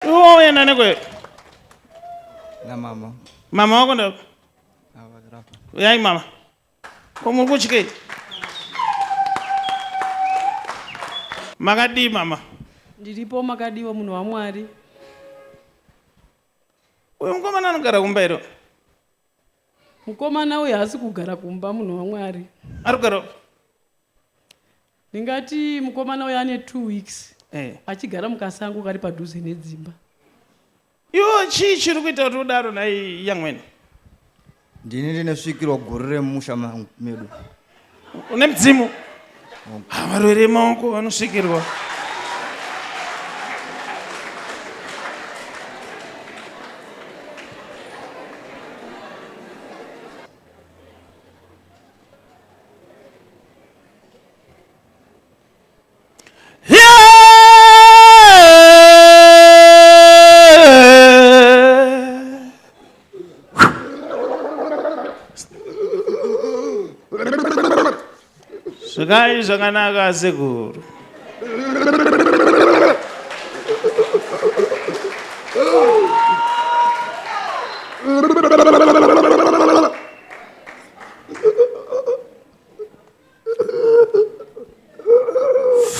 Oh, yeah, nane na mama. Mama wako ndo? Awagrapa. Yai mama. Komu kuchike. Magadi mama. Ndiripo makadiwa munhu waMwari. Uyu mukomana anogara kumba iro? Mukomana uyu haasi kugara kumba, munhu waMwari. Arikugara? Ndingati mukomana uyu ane 2 weeks. Achigara mukasango kari padhuze nedzimba. Iwo chii chiri kuita kuti udaro nai yamweni? Ndini ndine svikirwa gore remusha medu. Une mudzimu? Varwere maoko vanosvikirwa. Svikai zvakanaka Asekuru.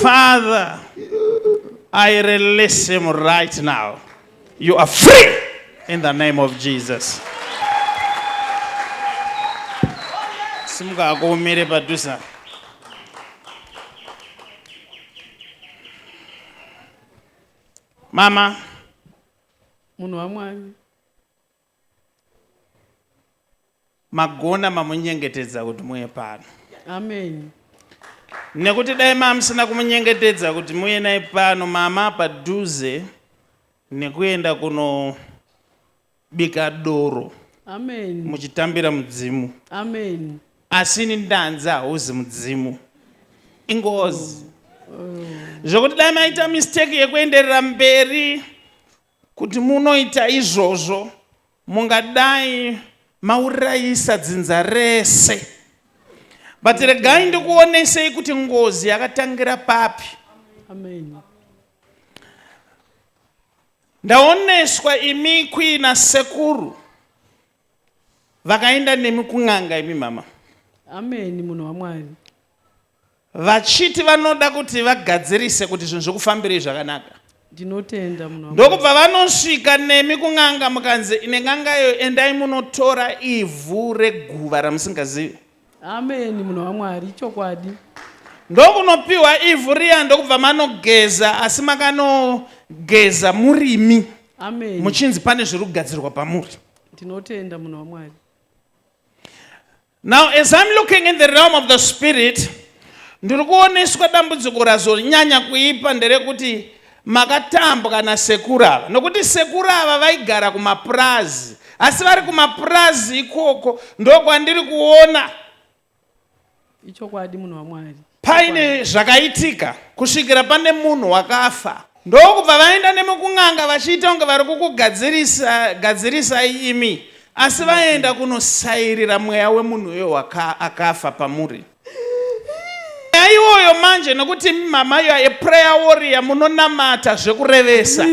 Father, I release him right now. You are free in the name of Jesus. Simuka akumire padusa. Mama, munhu waMwari. magona mamunyengetedza kuti muye pano. Amen. Nekuti dai mamusina kumunyengetedza kuti muye naye pano, mama padhuze nekuenda kuno bika doro. Amen. Muchitambira mudzimu. Amen. Asini ndanza hauzi mudzimu. Ingozi. Zvokuti dai maita mistake yekuenderera mberi kuti munoita izvozvo mungadai maurayisa dzinza rese. But regai ndikuonesei kuti ngozi yakatangira papi. Amen. Ndaoneswa imi Queen Asekuru vakaenda nemi kung'anga imi mama. Amen, munhu waMwari. Vachiti vanoda kuti vagadzirise kuti zvinhu zvokufambirei zvakanaka. Ndinotenda munhu waMwari. Ndokubva vanosvika nemi kung'anga mukanzi ine ng'angayo endai munotora ivhu reguva ramusingazivi. Amen, munhu waMwari, chokwadi. Ndokunopiwa ivhu riya ndokubva manogeza asi makanogeza murimi. Amen. Muchinzi pane zviri kugadzirwa pamuri. Ndinotenda munhu waMwari. Now as I'm looking in the realm of the spirit, ndiri kuoneswa dambudziko razonyanya kuipa nderekuti makatambwa nasekuru ava. Nokuti sekuru ava vaigara kumapurazi, asi vari kumapurazi ikoko ndokwandiri kuona ichokwadi munhu waMwari. paine zvakaitika kusvikira pane munhu wakafa. Ndokubva vaenda nemukung'anga vachiita kunge vari kukugadzirisa imi, asi vaenda kunosairira mweya wemunhu uyo akafa pamuri. Mweya iwoyo manje nokuti mama yo a prayer warrior munonamata zvekurevesa.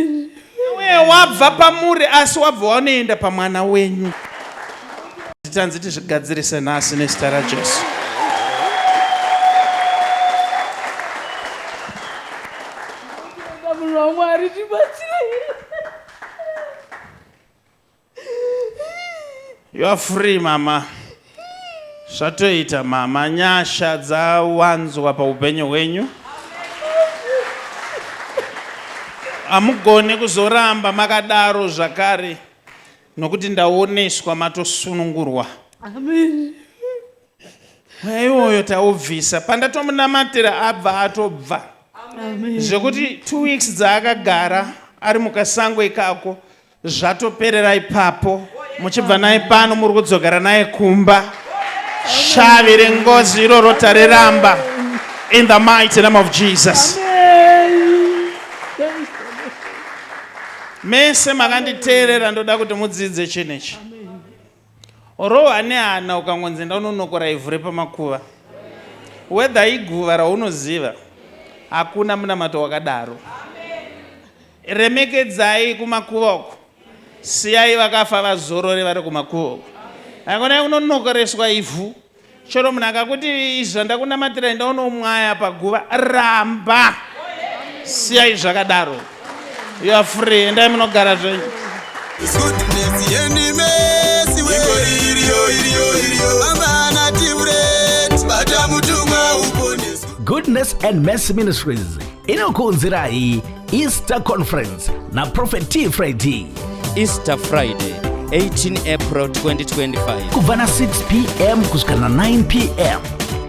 Uye wabva pamuri asi wabva wanoenda pamwana wenyu. Titanzi tizvigadzirise nhasi nezita raJesu. You are free mama. Zvatoita mama, nyasha dzawanzwa paupenyu hwenyu. Hamugoni kuzoramba makadaro zvakare nokuti ndaoneswa matosunungurwa. Amen. Mweya iwoyo taubvisa pandatomunamatira abva atobva. Amen. Zvekuti 2 weeks dzaakagara ari mukasango ikako zvatoperera ipapo. Muchibva naye pano muri kudzokera naye kumba. Shavi rengozi iroro tariramba in the mighty name of Jesus. Mese makanditeerera ndoda kuti mudzidze chinechi. Orohwa nehana ukangonzi ndaunonokora ivhu repamakuva. Whether iguva raunoziva hakuna munamato wakadaro. remekedzai kumakuvoko, siyai vakafa vazorore vari kumakuvoko. Hakuna unonokoreswa ivhu. Choro munhu akakuti izvo ndakunamatira enda unomwaya paguva, ramba. Siyai zvakadaro. You are free. Endai munogara zvenyu. Goodness and Mercy Ministries inokuunzirai Easter Conference na Prophet T Freddy. Easter Friday, 18 April 2025. Kuvana 6 p.m. kuskana 9 p.m.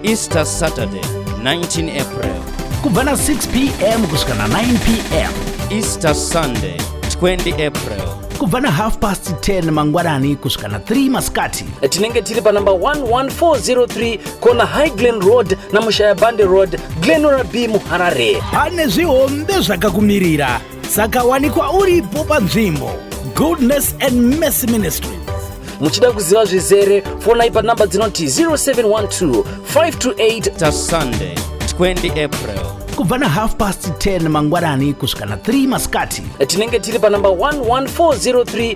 Easter Saturday, 19 April. Kuvana 6 p.m. kuskana 9 p.m. Easter Sunday, 20 April. Kuvana 10:30 mangwanani kuskana 3 maskati. Tinenge tiri pa number 11403 kona High Glen Road na Mushaya Bande Road, Glenora B Muharare. Pane zvihombe zvakakumirira, saka wanikwa uripo panzvimbo. Goodness and Mercy Ministries. Muchida kuziva zvizere, fonai pa namba dzinoti 0712 528. Easter Sunday, 20 April. Kuvana 10:30 mangwanani kuskana 3 maskati. Tinenge tiri pa number 11403